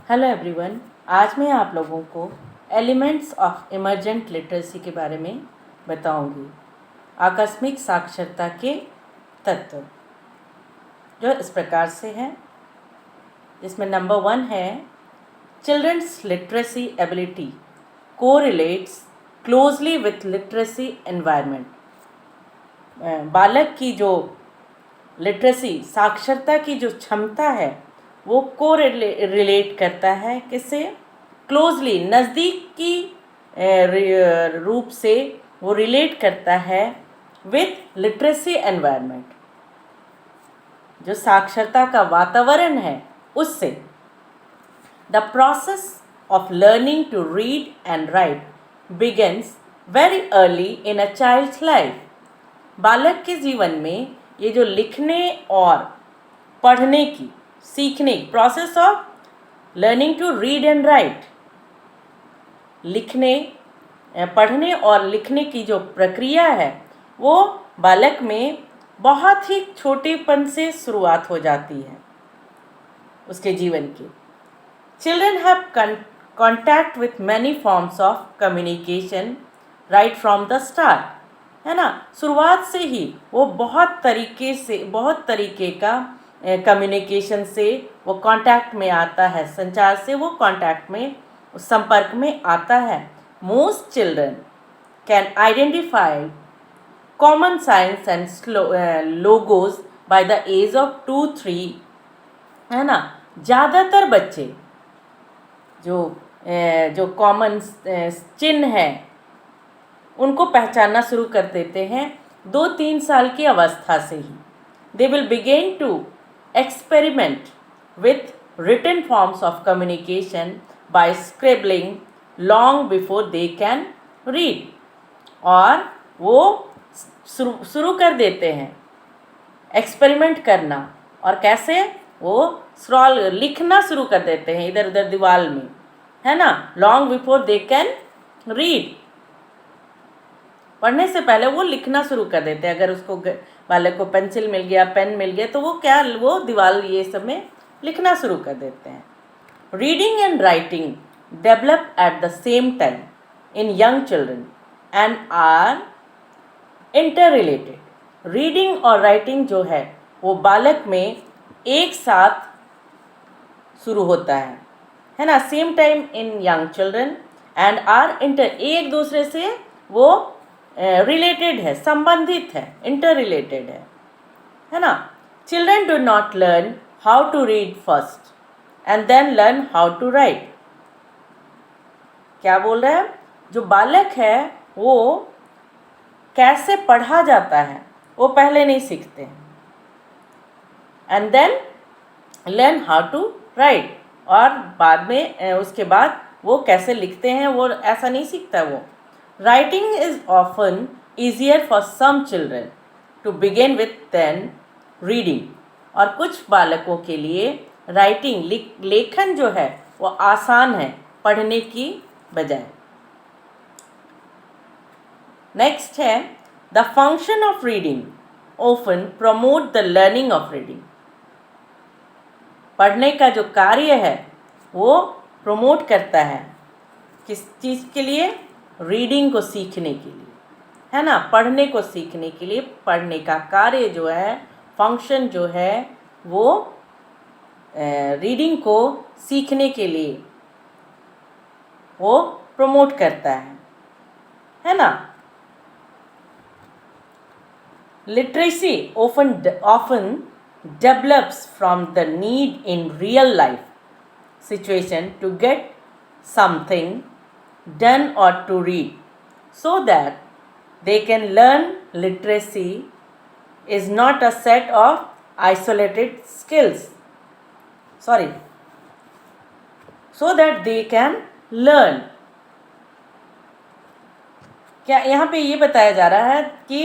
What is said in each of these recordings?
Hello everyone. आज मैं आप लोगों को एलिमेंट्स ऑफ इमर्जेंट लिटरेसी के बारे में बताऊंगी। आकस्मिक साक्षरता के तत्व जो इस प्रकार से हैं, जिसमें नंबर 1 है children's literacy ability correlates closely with literacy environment. बालक की जो लिटरेसी साक्षरता की जो क्षमता है वो को रिलेट करता है किससे? क्लोजली, नज़दीकी रूप से वो रिलेट करता है विथ लिटरेसी एनवायरनमेंट, जो साक्षरता का वातावरण है उससे। The process of learning to read and write begins very early in a child's life. बालक के जीवन में ये जो लिखने और पढ़ने की सीखने process of learning to read and write, लिखने पढ़ने और लिखने की जो प्रक्रिया है वो बालक में बहुत ही छोटेपन से शुरुआत हो जाती है उसके जीवन की। Children have contact with many forms of communication right from the start, है ना। शुरुआत से ही वो बहुत तरीके का कम्युनिकेशन से वो कांटेक्ट में आता है, संचार से वो कांटेक्ट में संपर्क में आता है। Most children can identify common signs and logos by the age of 2-3, है ना। ज़्यादातर बच्चे जो कॉमन चिन्ह है उनको पहचानना शुरू कर देते हैं 2-3 साल की अवस्था से ही। They will begin to experiment with written forms of communication by scribbling long before they can read, और वो शुरू कर देते हैं एक्सपेरिमेंट करना। और कैसे? वो स्क्रॉल लिखना शुरू कर देते हैं इधर उधर दीवार में, है ना। Long before they can read, पढ़ने से पहले वो लिखना शुरू कर देते हैं। अगर उसको बालक को पेंसिल मिल गया, पेन मिल गया, तो वो दीवार ये सब में लिखना शुरू कर देते हैं। Reading and writing develop at the same time in young children and are interrelated. Reading और राइटिंग जो है वो बालक में एक साथ शुरू होता है ना। Same time in young children and are inter, एक दूसरे से वो रिलेटेड है, संबंधित है, इंटर रिलेटेड है ना। Children do not learn how to read first and then learn how to write. क्या बोल रहे हैं? जो बालक है वो कैसे पढ़ा जाता है वो पहले नहीं सीखते हैं, and then learn how to write, और बाद में उसके बाद वो कैसे लिखते हैं वो ऐसा नहीं सीखता वो। Writing is often easier for some children to begin with than reading, और कुछ बालकों के लिए राइटिंग लेखन जो है वो आसान है पढ़ने की बजाय। नेक्स्ट है the function of reading often promote the learning of reading। पढ़ने का जो कार्य है वो प्रमोट करता है किस चीज़ के लिए? रीडिंग को सीखने के लिए, है ना। पढ़ने को सीखने के लिए पढ़ने का कार्य जो है, फंक्शन जो है वो रीडिंग को सीखने के लिए वो प्रमोट करता है ना। Literacy often develops from the need in real life situation to get something done or to read, so that they can learn. Literacy is not a set of isolated skills, so that they can learn। क्या यहाँ पे ये बताया जा रहा है कि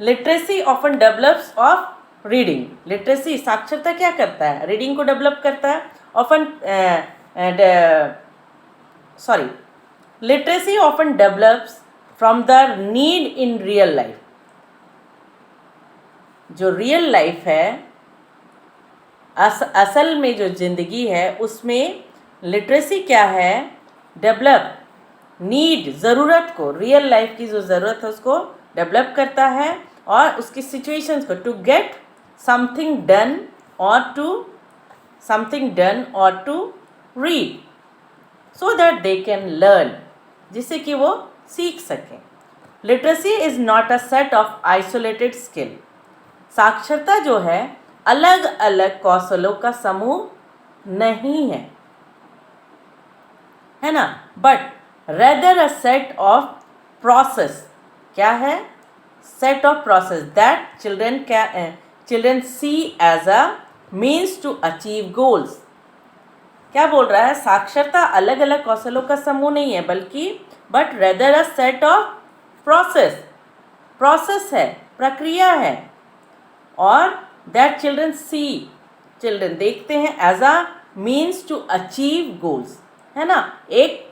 literacy often develops of reading. Literacy साक्षरता क्या करता है? रीडिंग को डेवलप करता है। Literacy often develops from the need in real life। जो रियल लाइफ है असल में जो ज़िंदगी है उसमें लिटरेसी क्या है, डेवलप, नीड, ज़रूरत को, रियल लाइफ की जो ज़रूरत है उसको डेवलप करता है, और उसकी सिचुएशंस को, टू गेट समथिंग डन और to read so that they can learn, जिससे कि वो सीख सकें। Literacy is not a set of isolated skill. साक्षरता जो है अलग अलग कौशलों का समूह नहीं है ना, but rather a set of process. क्या है? Set of process that children see as a means to achieve goals. क्या बोल रहा है? साक्षरता अलग अलग कौशलों का समूह नहीं है, बल्कि but rather a set of process है, प्रक्रिया है, और दैट चिल्ड्रन सी, चिल्ड्रन देखते हैं, as a means to achieve goals, है ना, एक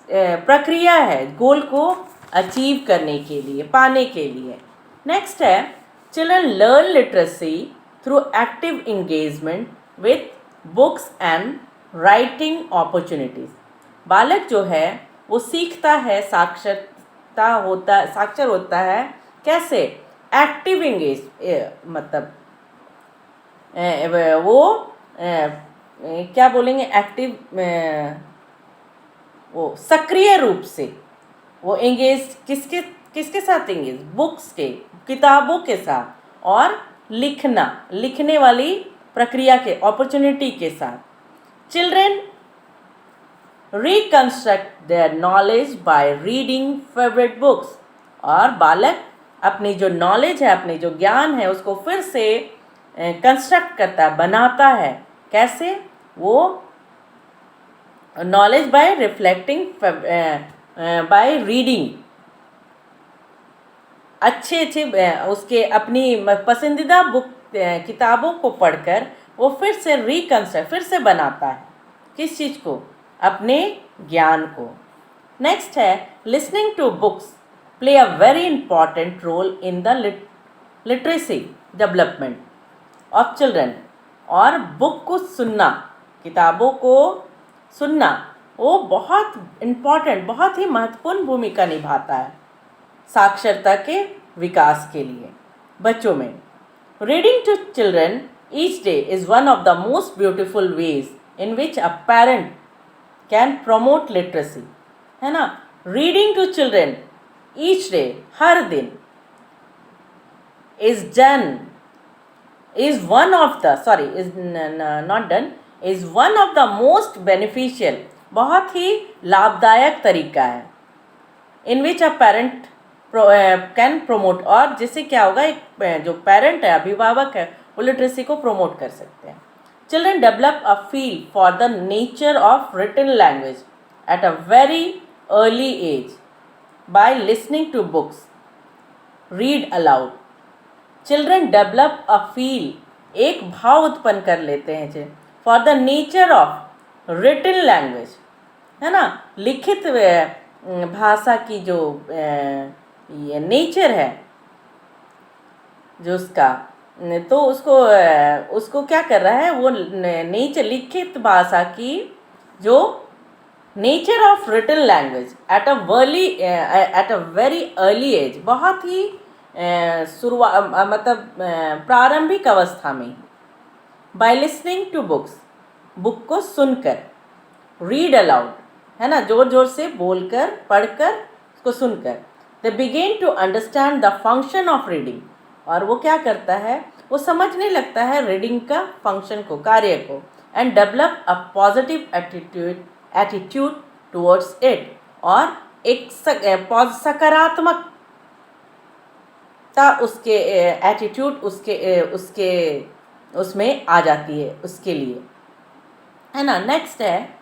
प्रक्रिया है गोल को अचीव करने के लिए, पाने के लिए। नेक्स्ट है, children learn literacy through active engagement with books and writing opportunities. बालक जो है वो सीखता है, साक्षर होता है कैसे? एक्टिव एंगेज, मतलब वो क्या बोलेंगे, एक्टिव, वो सक्रिय रूप से वो एंगेज किसके साथ एंगेज? बुक्स के, किताबों के साथ, और लिखने वाली प्रक्रिया के, अपॉर्चुनिटी के साथ। Children reconstruct their knowledge by reading favourite books. और बालक अपनी जो नॉलेज है, अपनी जो ज्ञान है, उसको फिर से कंस्ट्रक्ट करता है, बनाता है। कैसे? वो knowledge by reflecting, by reading, अच्छे उसके अपनी पसंदीदा किताबों को पढ़कर वो फिर से रिकंस्ट्रक्ट, फिर से बनाता है। किस चीज़ को? अपने ज्ञान को। नेक्स्ट है, listening to books play a very important role in the literacy development of children. और बुक को सुनना, किताबों को सुनना, वो बहुत इम्पॉर्टेंट, बहुत ही महत्वपूर्ण भूमिका निभाता है साक्षरता के विकास के लिए बच्चों में। Reading to children each day is one of the most beautiful ways in which a parent can promote literacy, है ना। Reading to children each day, हर दिन, is one of the most beneficial, बहुत ही लाभदायक तरीका है, in which a parent can promote, और जिससे क्या होगा, एक जो पेरेंट है, अभिभावक है, वो लिटरेसी को प्रमोट कर सकते हैं। Children develop a feel for the nature of written language at a very early age by listening to books, read aloud. Children develop a feel, एक भाव उत्पन्न कर लेते हैं for the nature of written language, है ना, लिखित भाषा की जो ये नेचर है जो उसका, तो उसको क्या कर रहा है, वो नेचर, लिखित भाषा की जो nature of written language at a very early age, बहुत ही प्रारंभिक अवस्था में। By listening to books, book को सुनकर, रीड अलाउड, है ना, जोर जोर से बोलकर, पढ़कर, उसको सुनकर, they begin to understand the function of reading, और वो क्या करता है, वो समझने लगता है रीडिंग का फंक्शन को, कार्य को, and develop a positive attitude towards it, और एक सकारात्मक उसके एटीट्यूड उसके उसमें आ जाती है, उसके लिए, है ना। नेक्स्ट है,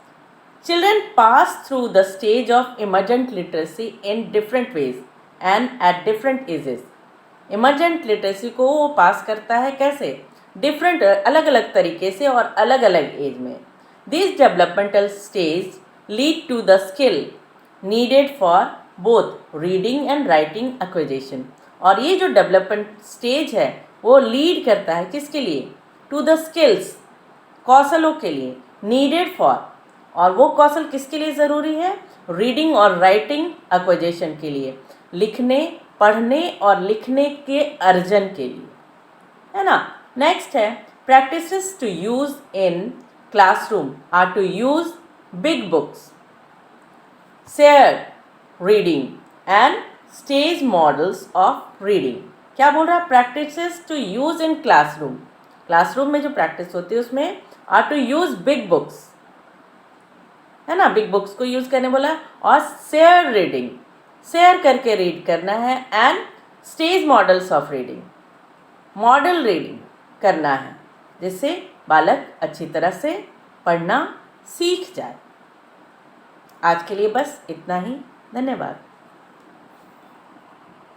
children pass through the stage of emergent literacy in different ways and at different ages. Emergent literacy को वो पास करता है कैसे? डिफरेंट, अलग अलग तरीके से और अलग अलग एज में। This developmental stage lead to the skill needed for both reading and writing acquisition. और ये जो डेवलपमेंट स्टेज है वो लीड करता है किसके लिए? टू द स्किल्स कौशलों के लिए, नीडेड फॉर, और वो कौशल किसके लिए ज़रूरी है? रीडिंग और राइटिंग एक्विजिशन के लिए, लिखने, पढ़ने और लिखने के अर्जन के लिए, है ना। नेक्स्ट है practices to use in classroom are to use big books, share reading and stage models of reading. क्या बोल रहा है? Practices to use in classroom, classroom में जो प्रैक्टिस होती है उसमें are to use big books, है ना, बिग बुक्स को यूज करने बोला, और शेयर रीडिंग, शेयर करके रीड करना है, and stage models of reading, model reading करना है, जिससे बालक अच्छी तरह से पढ़ना सीख जाए। आज के लिए बस इतना ही। धन्यवाद।